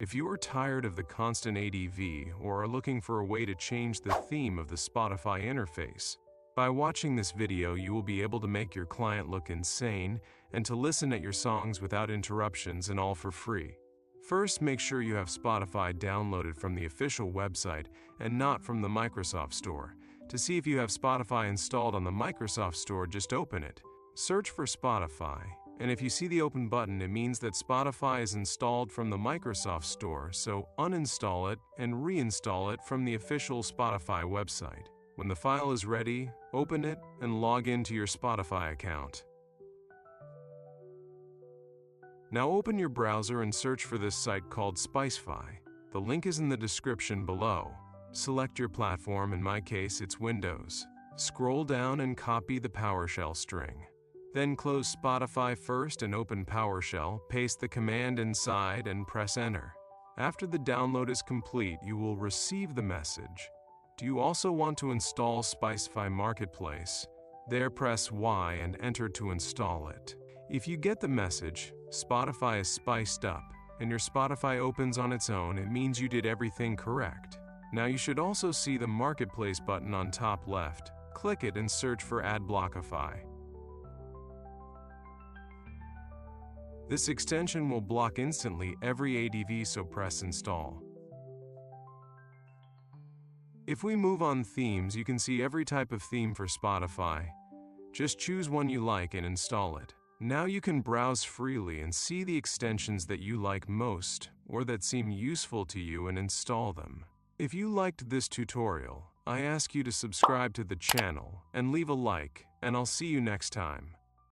If you are tired of the constant ADV or are looking for a way to change the theme of the Spotify interface, by watching this video you will be able to make your client look insane and to listen at your songs without interruptions and all for free. First, make sure you have Spotify downloaded from the official website and not from the Microsoft Store. To see if you have Spotify installed on the Microsoft Store, just open it. Search for Spotify, and if you see the open button, it means that Spotify is installed from the Microsoft Store, so uninstall it and reinstall it from the official Spotify website. When the file is ready, open it and log into your Spotify account. Now open your browser and search for this site called Spicefy. The link is in the description below. Select your platform, in my case it's Windows. Scroll down and copy the PowerShell string. Then close Spotify first and open PowerShell, paste the command inside and press enter. After the download is complete, you will receive the message. Do you also want to install Spicefy Marketplace? There press Y and enter to install it. If you get the message, Spotify is spiced up, and your Spotify opens on its own, it means you did everything correct. Now you should also see the Marketplace button on top left. Click it and search for Adblockify. This extension will block instantly every ADV, so press install. If we move on themes, you can see every type of theme for Spotify. Just choose one you like and install it. Now you can browse freely and see the extensions that you like most or that seem useful to you and install them. If you liked this tutorial, I ask you to subscribe to the channel and leave a like, and I'll see you next time.